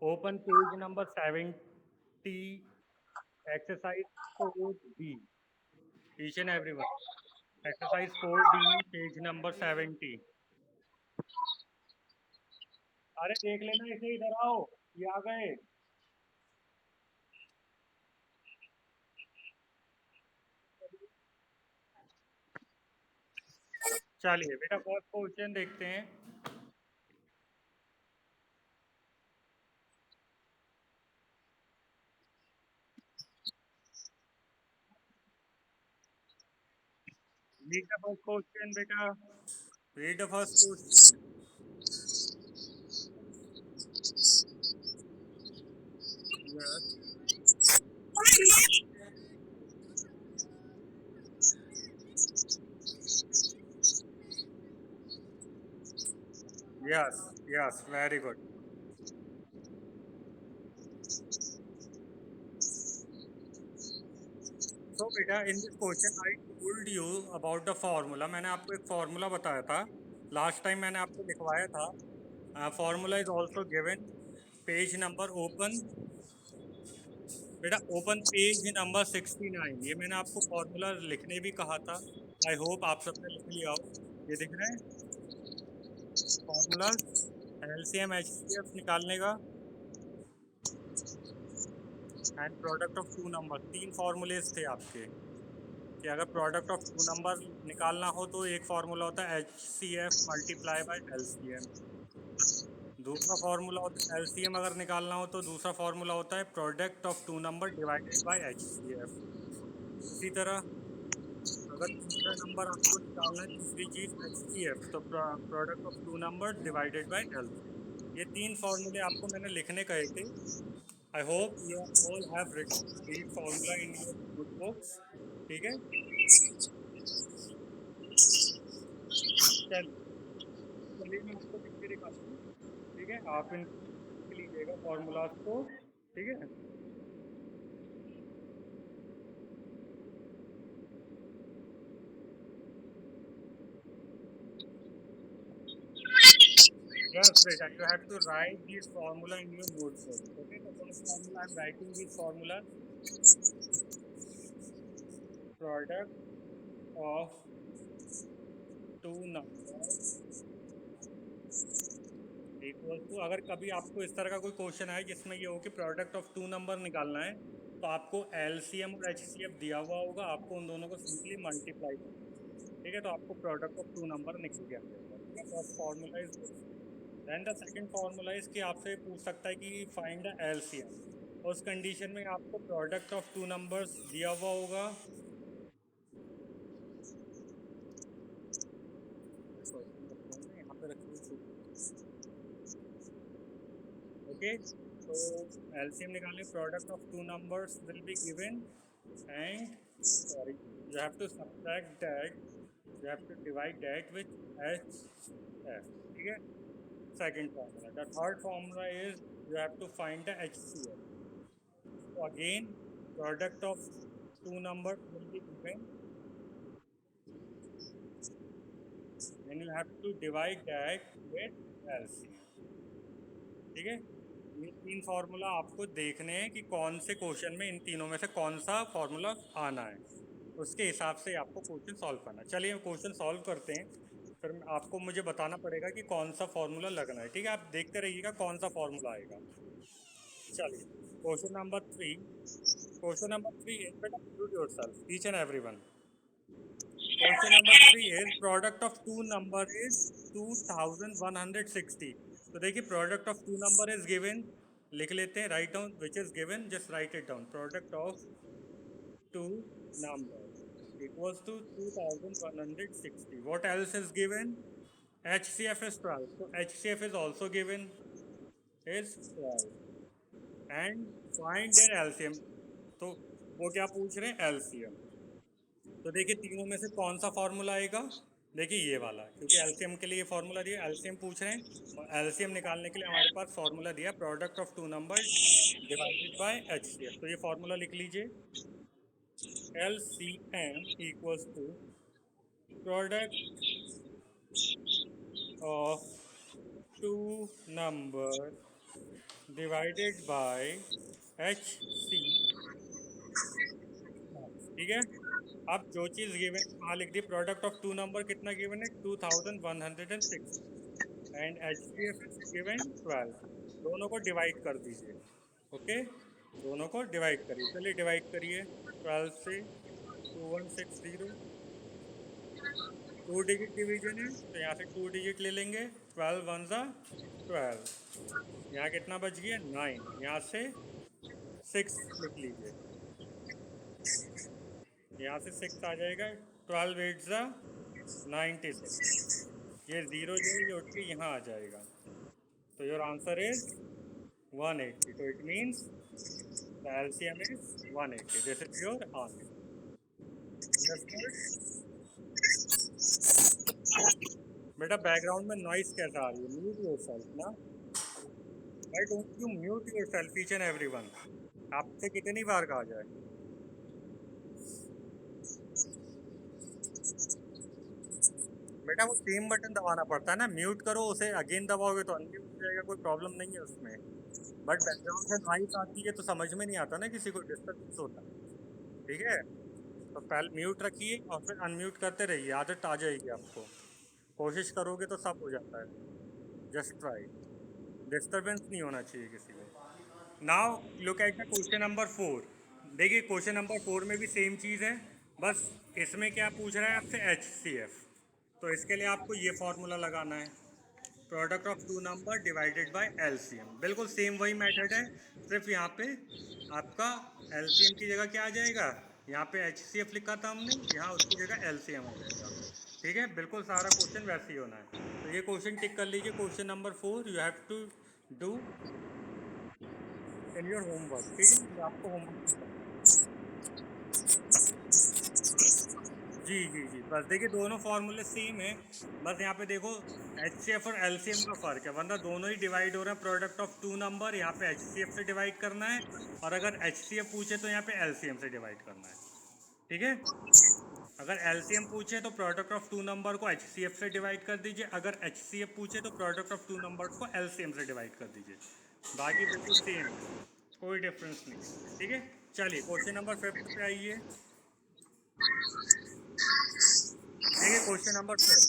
Open page number 70, exercise code D. Each and everyone. Exercise code D, page number 70. अरे देख लेना इसे, इधर आओ, ये आ गए। चलिए बेटा फर्स्ट क्वेश्चन देखते हैं। रीड द फर्स्ट क्वेश्चन बेटा, read the first question. Yes yes, very good. So बेटा in this question I told you about the formula. मैंने आपको एक फार्मूला बताया था लास्ट टाइम, मैंने आपको लिखवाया था। Formula is also given, page number open बेटा, ओपन पेज नंबर 69। ये मैंने आपको फॉर्मूला लिखने भी कहा था। आई होप आप सबने लिख लिया हो। ये दिख रहा है फॉर्मूला एलसीएम एचसीएफ निकालने का and product of two number. तीन फॉर्मूलेज थे आपके कि अगर प्रोडक्ट ऑफ टू नंबर निकालना हो तो एक फार्मूला होता है H C F multiply by L C M. दूसरा फार्मूला होता है एलसीएम अगर निकालना हो तो दूसरा फार्मूला होता है product of two number divided by H C F. इसी तरह अगर तीसरा नंबर आपको निकालना है, तीसरी चीज एच सी एफ, तो product of two number divided by L C M. ये तीन फार्मूले आपको मैंने लिखने कहे थे। I hope you all have written these formula in your notebooks. ठीक है, चलिए चलिए मैं आपको लिख के दिखाता हूँ। ठीक है, आप इनको लिख लीजिएगा फार्मूलाज को। ठीक है, yes beta, you have to write this formula in your notebook. Okay, the first formula I'm writing this formula, product of two numbers equal to. अगर कभी आपको इस तरह का कोई क्वेश्चन आए जिसमें ये हो कि प्रोडक्ट ऑफ टू नंबर निकालना है, तो आपको एलसीएम और एचसीएफ दिया हुआ होगा, आपको उन दोनों को सिंपली मल्टीप्लाई करना है। ठीक है, तो आपको प्रोडक्ट ऑफ टू नंबर निकल के आ जाएगा। ठीक है, first formula is this. Then the second formula is कि आपसे पूछ सकता है कि फाइंड द एलसीएम। उस कंडीशन में आपको प्रोडक्ट ऑफ टू नंबर्स दिया हुआ होगा। यहाँ पे रखिए। ओके, so LCM निकालने, product of two numbers will be given and sorry you have to subtract that, you have to divide that with HF. ठीक है, second formula. The third formula is you have to find the HCF. So again product of two numbers will be given and you have to divide that with LCM. ठीक है, ये तीन formula आपको देखने हैं कि कौन से क्वेश्चन में इन तीनों में से कौन सा फार्मूला आना है, उसके हिसाब से आपको क्वेश्चन सॉल्व करना है। चलिए क्वेश्चन सॉल्व करते हैं, फिर आपको मुझे बताना पड़ेगा कि कौन सा फार्मूला लगना है। ठीक है, आप देखते रहिएगा कौन सा फार्मूला आएगा। चलिए question number three. Question number three is बेटा mute yourself each and everyone. Question number three is product of two number is 2160। तो देखिए product of two number is given, लिख लेते हैं, write down which is given, just write it down. Product of two number equals to 2160। What else is given? HCF is 12, so HCF is also given is 12 and find their LCM। तो वो क्या पूछ रहे हैं? LCM। तो देखिए तीनों में से कौन सा फार्मूला आएगा? देखिए ये वाला, क्योंकि एलसीएम के लिए फार्मूला दिया, एलसीएम पूछ रहे हैं और एलसीएम निकालने के लिए हमारे पास फार्मूला दिया product of two number divided by HCF. तो ये फार्मूला लिख लीजिए, LCM equals to product of two number divided by H C, ठीक है। अब जो चीज़ गिवन वहाँ लिख दी, प्रोडक्ट ऑफ टू नंबर कितना गिवन है, 2106, and H C F is given 12। दोनों को डिवाइड कर दीजिए, ओके, दोनों को डिवाइड करिए, चलिए डिवाइड करिए 12 से। 2160, टू डिजिट डिवीजन है तो यहाँ से टू डिजिट ले लेंगे, 12 वन ज़ा 12, यहाँ कितना बच गया 9, यहाँ से 6 लिख लीजिए, यहाँ से 6 आ जाएगा, 12 एट ज़ा 96, ये ज़ीरो जो है ये उठ के यहाँ आ जाएगा, तो योर आंसर इज 180, तो it means the LCM is 180, this is your answer. बेटा बैकग्राउंड में नॉइस कैसा आ रही है, म्यूट योरसेल्फ ना, why don't you mute yourself each and everyone, आपसे कितनी बार कहा जाए। बेटा वो सेम बटन दबाना पड़ता है ना, म्यूट करो उसे अगेन दबाओगे तो अनम्यूट हो जाएगा, कोई प्रॉब्लम नहीं है उसमें, बट बैकग्राउंड में नॉइस आती है तो समझ में नहीं आता ना, किसी को डिस्टर्बेंस होता है, ठीक है। तो पहले म्यूट रखिए और फिर अनम्यूट करते रहिए, आदत आ जाएगी आपको, कोशिश करोगे तो सब हो जाता है, जस्ट ट्राई, डिस्टर्बेंस नहीं होना चाहिए किसी को। Now look at the question number 4। देखिए क्वेश्चन नंबर 4 में भी सेम चीज़ है, बस इसमें क्या पूछ रहा है आपसे, एच सी एफ, तो इसके लिए आपको ये फॉर्मूला लगाना है, product of two number divided by LCM, बिल्कुल सेम वही मेथड है, सिर्फ यहाँ पे आपका एलसीएम की जगह क्या आ जाएगा, यहाँ पे एच सी एफ लिखा था हमने, यहाँ उसकी जगह एलसीएम हो जाएगा, ठीक है, बिल्कुल सारा क्वेश्चन वैसे ही होना है। तो ये क्वेश्चन टिक कर लीजिए, question number 4 you have to do in your homework, ठीक है, आपको होमवर्क, जी जी जी, बस देखिए दोनों फार्मूले सेम है, बस यहाँ पे देखो एच सी एफ और एल सी एम का फ़र्क है, वरना दोनों ही डिवाइड हो रहे हैं, प्रोडक्ट ऑफ टू नंबर यहाँ पे एच सी एफ से डिवाइड करना है, और अगर एच सी एफ पूछे तो यहाँ पे एल सी एम से डिवाइड करना है, ठीक है। अगर एल सी एम पूछे तो प्रोडक्ट ऑफ टू नंबर को एच सी एफ से डिवाइड कर दीजिए, अगर एच सी एफ पूछे तो प्रोडक्ट ऑफ टू नंबर को एल सी एम से डिवाइड कर दीजिए, बाकी बिल्कुल सेम, कोई डिफरेंस नहीं, ठीक है। चलिए क्वेश्चन नंबर 5 पे आइए, देखिए question number 5,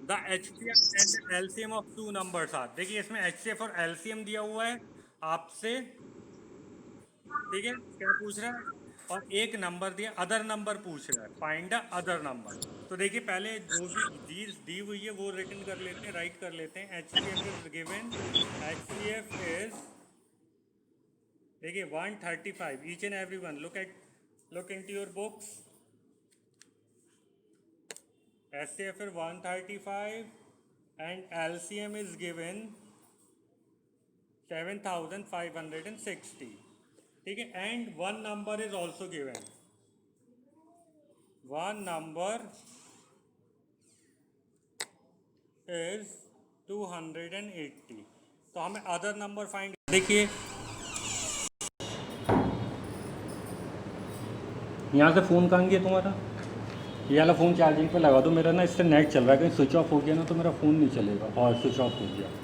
the H C F and L C M of two numbers are, देखिए इसमें एच सी एफ और एल सी एम दिया हुआ है आपसे, ठीक है, क्या पूछ रहा है, और एक नंबर दिया, अदर नंबर पूछ रहा है, फाइंड द अदर नंबर, तो देखिए पहले जो भी चीज दी हुई है वो रिटर्न कर लेते हैं, राइट कर लेते हैं, H C F is given, H C F is, देखिए 135, each and every one look into your books, H C F is 135 and L C M is given 7560, ठीक है, and one number is also given, one number is 280, तो हमें other number find, देखिए यहाँ से phone कहाँ गया तुम्हारा, ये वाला फ़ोन चार्जिंग पे लगा दो, मेरा ना इससे नेट चल रहा है, कहीं स्विच ऑफ हो गया ना तो मेरा फ़ोन नहीं चलेगा, और स्विच ऑफ हो गया।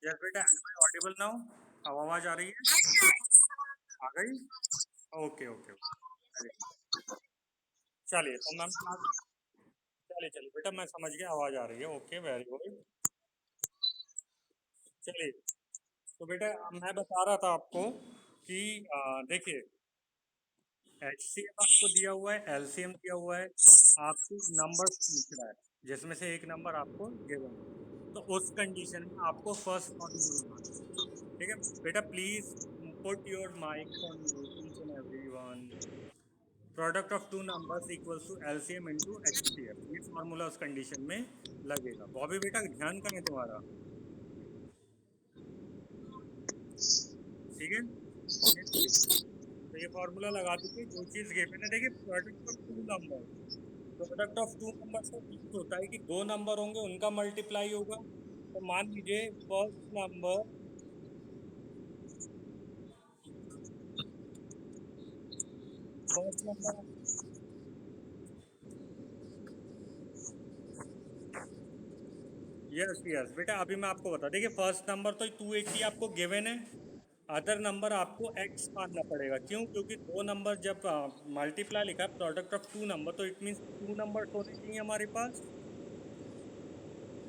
यस बेटा, एम आई ऑडिबल नाउ? अब आवाज आ रही है? आ गई? Okay okay okay. चलिए तो मैम चलिए चलिए बेटा, मैं समझ गया, आवाज आ रही है, ओके वेरी गुड। चलिए, तो बेटा मैं बता रहा था आपको कि देखिए, एचसीएफ आपको दिया हुआ है, एलसीएम दिया हुआ है, आपको नंबर पूछ रहा है जिसमें से एक नंबर आपको गिवन है, तो उस कंडीशन में आपको फर्स्ट पॉसिबल होना है। ठीक है बेटा, please put your mic on mute each and everyone. Product of two numbers equals to LCM into HCF, ये फॉर्मूला उस कंडीशन में लगेगा। बॉबी बेटा ध्यान करें तुम्हारा, ठीक है? तो ये फॉर्मूला लगा दीजिए, जो चीज गिवन है, देखिए product of two number, product of two numbers का मीन्स होता है कि दो नंबर होंगे उनका मल्टीप्लाई होगा। तो मान लीजिए फर्स्ट नंबर। यस यस बेटा, अभी मैं आपको बता, देखिए फर्स्ट नंबर तो 280 आपको गिवन है, अदर नंबर आपको एक्स मानना पड़ेगा। क्यों? क्योंकि दो नंबर जब मल्टीप्लाई लिखा है प्रोडक्ट ऑफ टू नंबर, तो इट मीन्स टू नंबर होने चाहिए हमारे पास,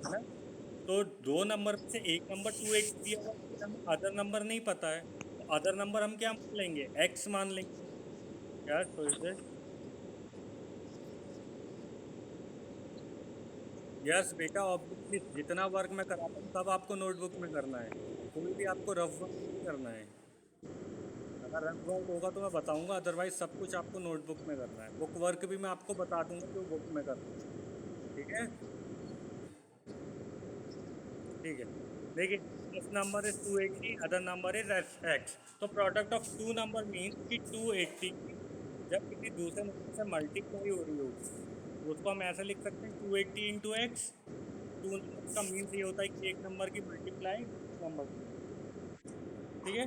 है ना? तो दो नंबर में से एक नंबर 280 दिया हुआ है, लेकिन हमें अदर नंबर नहीं पता है, तो अदर नंबर हम क्या मान लेंगे? एक्स मान लेंगे। यार तो इसे, यस बेटा ऑब्वियसली जितना वर्क मैं कराता हूँ सब आपको नोटबुक में करना है, कोई भी आपको रफ वर्क नहीं करना है। अगर रफ वर्क होगा तो मैं बताऊंगा, अदरवाइज सब कुछ आपको नोटबुक में करना है। बुक वर्क भी मैं आपको बता दूंगा जो बुक में करना है। ठीक है? ठीक है, देखिए first number is 280, other number is x. तो product of two number means कि 280 जब किसी दूसरे नंबर से मल्टीप्लाई हो रही होगी, तो उसको हम ऐसे लिख सकते हैं 280 इंटू एक्स। टू नंबर का मीन्स ये होता है कि एक नंबर की मल्टीप्लाई दूसरे नंबर से। ठीक है?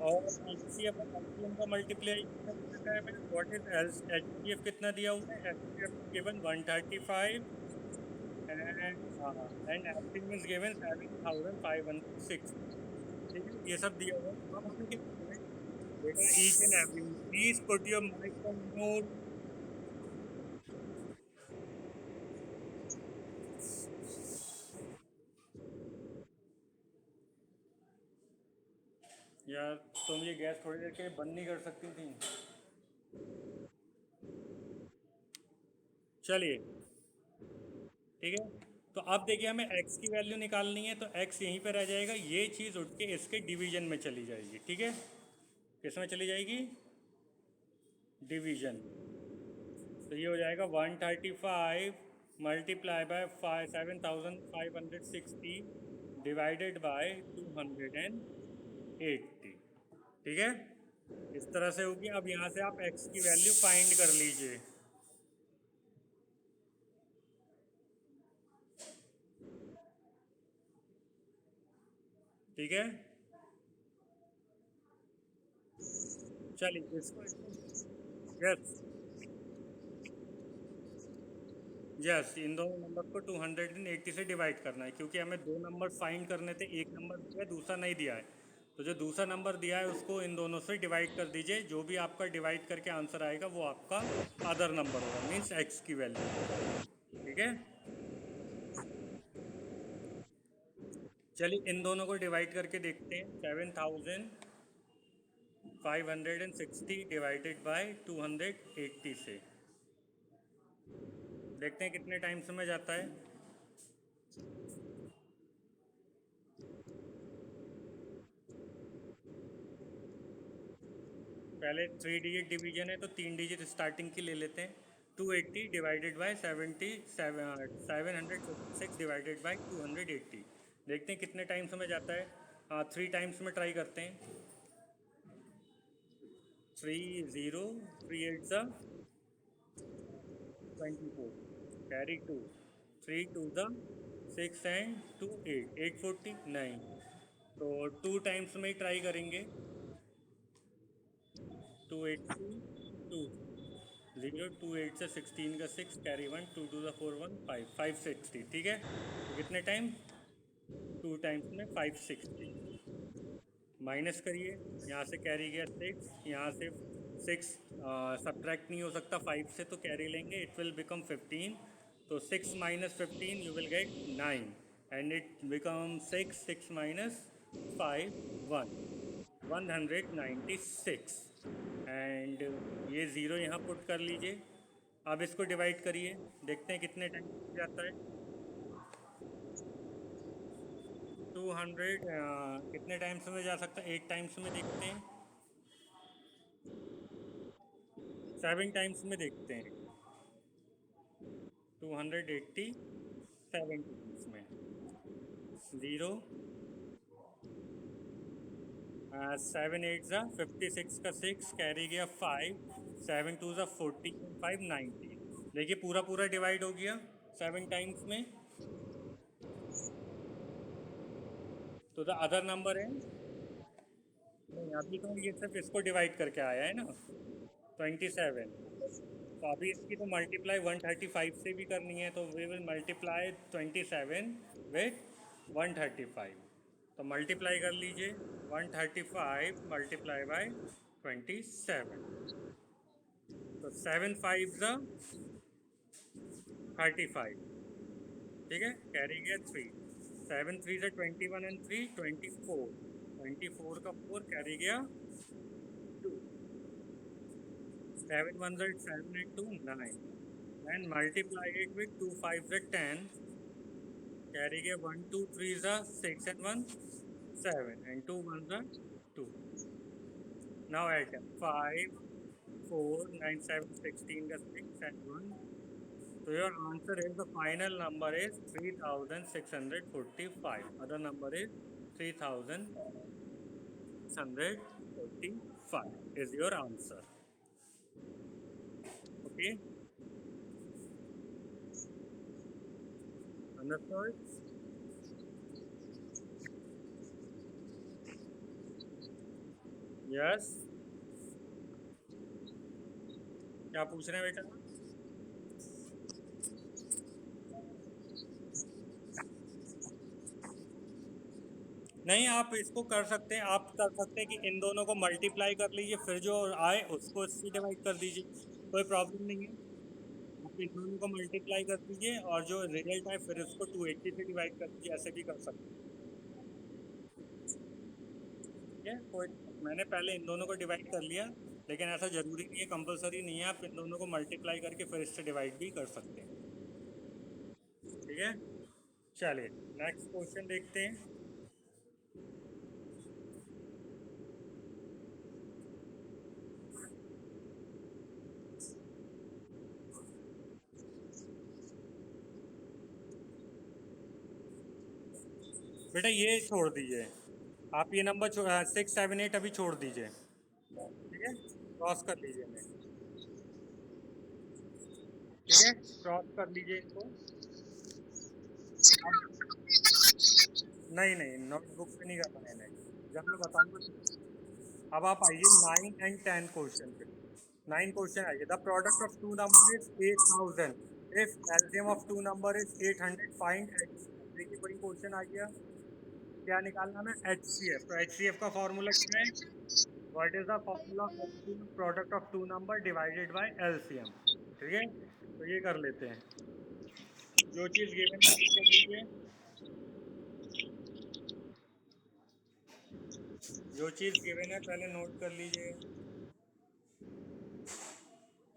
और एच सी एफ और एलसीएम का मल्टीप्लाई कितना दिया है? What is H C F कितना दिया हुआ है? H C F given 135 and LCM is given 7506। ठीक है, ये सब दिया हुआ है। अब हमें क्या करना है बेटा? Each and every, please put your mic on mute. यार तुम ये गैस थोड़ी देर के लिए बंद नहीं कर सकती थी? चलिए, ठीक है, तो अब देखिए हमें x की वैल्यू निकालनी है, तो x यहीं पे रह जाएगा, ये चीज़ उठ के इसके डिवीजन में चली जाएगी। ठीक है? किस में चली जाएगी? डिवीजन। तो ये हो जाएगा 135 मल्टीप्लाई बाय 7560 डिवाइडेड बाय 280। ठीक है? इस तरह से होगी। अब यहाँ से आप x की वैल्यू फाइंड कर लीजिए। ठीक है, चलिए इसको, यस यस, इन दोनों नंबर को 280 से डिवाइड करना है, क्योंकि हमें दो नंबर फाइंड करने थे, एक नंबर दिया है दूसरा नहीं दिया है। तो जो दूसरा नंबर दिया है उसको इन दोनों से डिवाइड कर दीजिए, जो भी आपका डिवाइड करके आंसर आएगा वो आपका अदर नंबर होगा, मीन्स एक्स की वैल्यू। ठीक है, चलिए इन दोनों को डिवाइड करके देखते हैं। 7560 डिवाइडेड बाई 280 से देखते हैं कितने टाइम में जाता है। पहले 3 डिजिट डिवीजन है तो 3 डिजिट स्टार्टिंग की ले लेते हैं। 280 डिवाइडेड बाई 706 डिवाइडेड बाई 280, देखते हैं कितने टाइम्स में जाता है। हाँ, 3 टाइम्स में ट्राई करते हैं। 3 0 3 8 24, कैरी 2, 3 2 6 एंड 2 8, 849। तो 2 टाइम्स में ही ट्राई करेंगे। 280 2 0 2 8 से 16 का 6, कैरी 1, 2 2 4 1 5 560। ठीक है, तो कितने टाइम? 2 टाइम्स में 560, माइनस करिए, यहाँ से कैरी गया 6, यहाँ से 6 सब्ट्रैक्ट नहीं हो सकता 5 से, तो कैरी लेंगे, इट विल बिकम 15, तो 6 minus 15 you will get 9, and it become 6, 6 minus 5, 1, 196, and ये ज़ीरो यहाँ पुट कर लीजिए। अब इसको डिवाइड करिए, देखते हैं कितने टाइम जाता है। 200 कितने टाइम्स में जा सकता है, 8 टाइम्स में देखते हैं, 7 टाइम्स में देखते हैं, 287 टाइम्स में, ज़ीरो, 7 8 ज़ा 56 का 6 कैरी गया 5, 7 2 ज़ा 40, 5 90, देखिए पूरा पूरा डिवाइड हो गया 7 टाइम्स में, तो द अदर नंबर है, नहीं अभी तो ये सिर्फ इसको डिवाइड करके आया है ना, 27, तो अभी इसकी तो मल्टीप्लाई 135 से भी करनी है, तो वी विल मल्टीप्लाई 27 विथ 135, तो मल्टीप्लाई कर लीजिए, 135 मल्टीप्लाई बाय 27, तो 7 5 ज़ा 35, ठीक है, कैरी गया 3, 7 3 ज़ा 21 एंड 3 24, 24 का 4 कैरी गया 2, 7 1 ज़ा 7 and 2 9, and multiply it with 2 5 ज़ा 10, carry गया 1 2 3 ज़ा 6 and 1 7, and 2 1 ज़ा 2, now add 5 4 9 7 16 का 6 and 1, so your answer is, the final number is 3645, other number is 3645 is your answer. Okay, understood? Yes, क्या पूछ रहे हैं बेटा? नहीं, आप इसको कर सकते हैं, आप कर सकते हैं कि इन दोनों को मल्टीप्लाई कर लीजिए, फिर जो आए उसको इससे डिवाइड कर दीजिए, कोई प्रॉब्लम नहीं है, आप इन दोनों को मल्टीप्लाई कर दीजिए और जो रिजल्ट आए फिर उसको 280 से डिवाइड कर दीजिए, ऐसे भी कर सकते हैं, ठीक है, कोई, मैंने पहले इन दोनों को डिवाइड कर लिया, लेकिन ऐसा ज़रूरी नहीं है, कंपलसरी नहीं है, आप इन दोनों को मल्टीप्लाई करके फिर इससे डिवाइड भी कर सकते हैं, ठीक है, चलिए नेक्स्ट क्वेश्चन देखते हैं। बेटा ये छोड़ दीजिए, आप ये नंबर 6 7 8 अभी छोड़ दीजिए, ठीक है, क्रॉस कर लीजिए मैं, ठीक है, क्रॉस कर लीजिए इसको, नहीं नहीं नोटबुक पे नहीं करना है, जब मैं बताऊंगा तो। अब आप आइए 9 and 10 क्वेश्चन पे, 9 क्वेश्चन आइए, the product of two number is 8000 if LCM of two number is 800 find H, देखिए वही क्वेश्चन आ गया, क्या निकालना है, एच सी एफ, तो एच सी एफ का फॉर्मूला क्या है, what is the formula of product of two number divided by LCM, ठीक है, तो ये कर लेते हैं, जो चीज़ गिवन है कर लीजिए, जो चीज़ गिवन है पहले नोट कर लीजिए,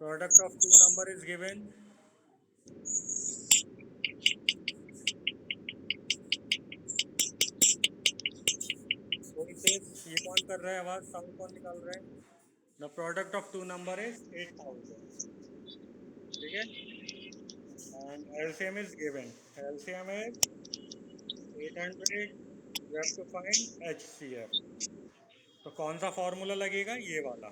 product of two number is given, कोई से ये कौन कर रहा है, आवाज़ साउंड कौन निकाल रहा है, the product of two number is 8000, ठीक है, and LCM is given, LCM is 800, you have to find HCF, तो कौन सा फॉर्मूला लगेगा, ये वाला,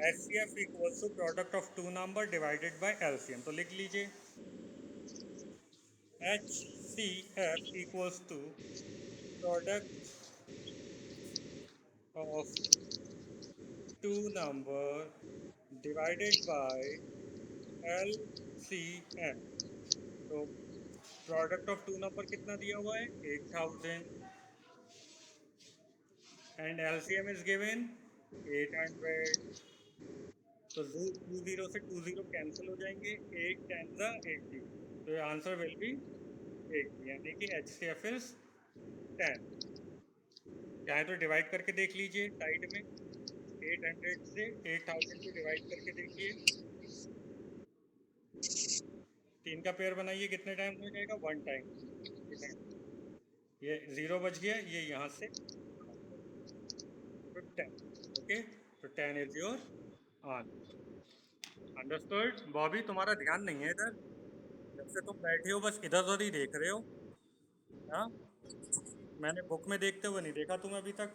H C F equals to product of two number divided by LCM, तो लिख लीजिए, H C F equals to product of two number divided by L C M, तो प्रोडक्ट ऑफ टू नंबर कितना दिया हुआ है, 8000, and LCM is given 800. तो 2 0 से 2 0 कैंसिल हो जाएंगे, 8 10 ज़ा 80, तो आंसर विल बी 80, यानी कि HCF इज 10। चाहे तो डिवाइड करके देख लीजिए साइड में, 800 से 8000 को डिवाइड करके देखिए, 3 का पेयर बनाइए, कितने टाइम हो जाएगा, 1 टाइम। ये 0 बच गया, ये यहाँ से तो 10। ओके, तो 10 is your answer. Understood. Bobby तुम्हारा ध्यान नहीं है इधर, जब से तुम बैठे हो बस इधर उधर ही देख रहे हो। हाँ, मैंने बुक में देखते हुए नहीं देखा तुम्हें अभी तक।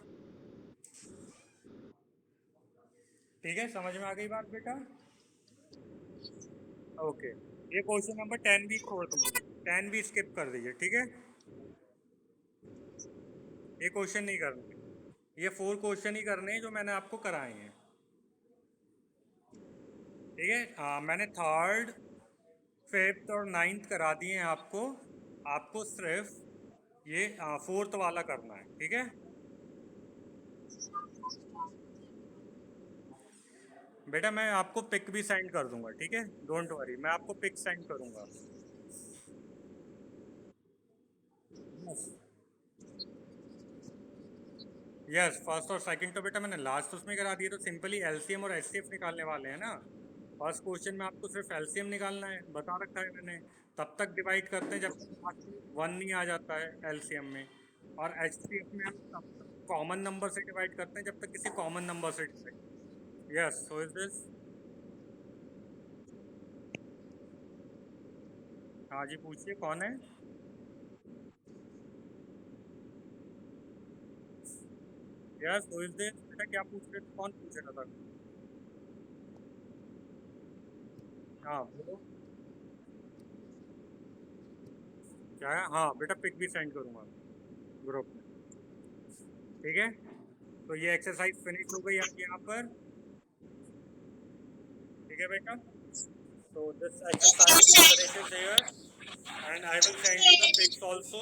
ठीक है, समझ में आ गई बात बेटा? ओके, ये क्वेश्चन नंबर 10 भी छोड़ दीजिए, 10 भी स्किप कर दीजिए, ठीक है? ये क्वेश्चन नहीं करने, ये 4 क्वेश्चन ही करने हैं जो मैंने आपको कराए हैं। ठीक है, मैंने थर्ड, फिफ्थ और नाइन्थ करा दिए हैं आपको। आपको सिर्फ ये फोर्थ वाला करना है, ठीक है? बेटा मैं आपको पिक भी सेंड कर दूंगा, ठीक है, डोंट वरी, मैं आपको पिक सेंड करूंगा। यस, फर्स्ट और सेकंड तो बेटा मैंने लास्ट उसमें करा दिया, तो सिंपली एलसीएम और एचसीएफ निकालने वाले हैं ना। फर्स्ट क्वेश्चन में आपको सिर्फ एलसीएम निकालना है, बता रखा है मैंने। तब तक डिवाइड करते हैं जब तक वन नहीं आ जाता है एलसीएम में, और एचसीएफ में हम तब तक कॉमन नंबर से डिवाइड करते हैं जब तक किसी कॉमन नंबर से divide. Yes, so is this. हाँ जी, पूछिए कौन है? Yes, so is this. बेटा क्या पूछ रहे थे, कौन पूछ रहा था? हाँ बोलो। क्या है? हाँ बेटा, पिक भी सेंड करूंगा ग्रुप में, ठीक है? तो ये एक्सरसाइज फिनिश हो गई आपके यहाँ पर, ठीक है बेटा? So this exercise finishes here, and I will send you the pics also.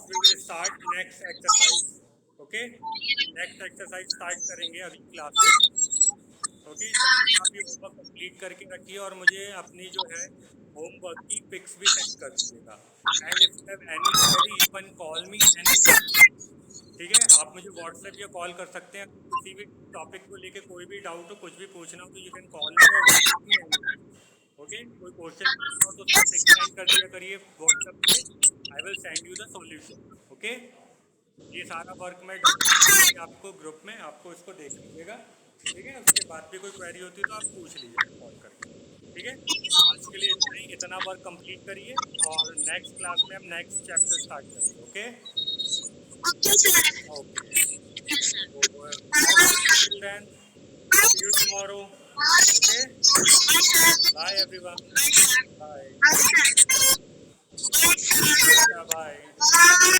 We will start next exercise. Okay? Next exercise start करेंगे अभी क्लास में। ओके, तब तक आप ये होमवर्क कंप्लीट करके रखिए और मुझे अपनी जो है होमवर्क की पिक्स भी सेंड कर दीजिएगा। And if you have any query you can call me any. ठीक है, आप मुझे व्हाट्सएप या कॉल कर सकते हैं, किसी भी टॉपिक को लेके कोई भी डाउट हो, कुछ भी पूछना हो तो यू कैन कॉल मी और व्हाट्सएप मी। ओके, कोई क्वेश्चन पूछना हो तो उसका पिक सेंड कर दिया करिए व्हाट्सएप पे, I will send you the solution. Okay, ये सारा वर्क मैं आपको ग्रुप में, आपको इसको देख लीजिएगा, ठीक है? उसके बाद भी कोई क्वेरी होती है तो आप पूछ लीजिए कॉल करके, ठीक है? आज के लिए इतना ही, इतना वर्क कंप्लीट करिए और नेक्स्ट क्लास में हम नेक्स्ट चैप्टर स्टार्ट करेंगे। Okay okay, till then see you tomorrow. Okay, bye everyone. Bye. Bye.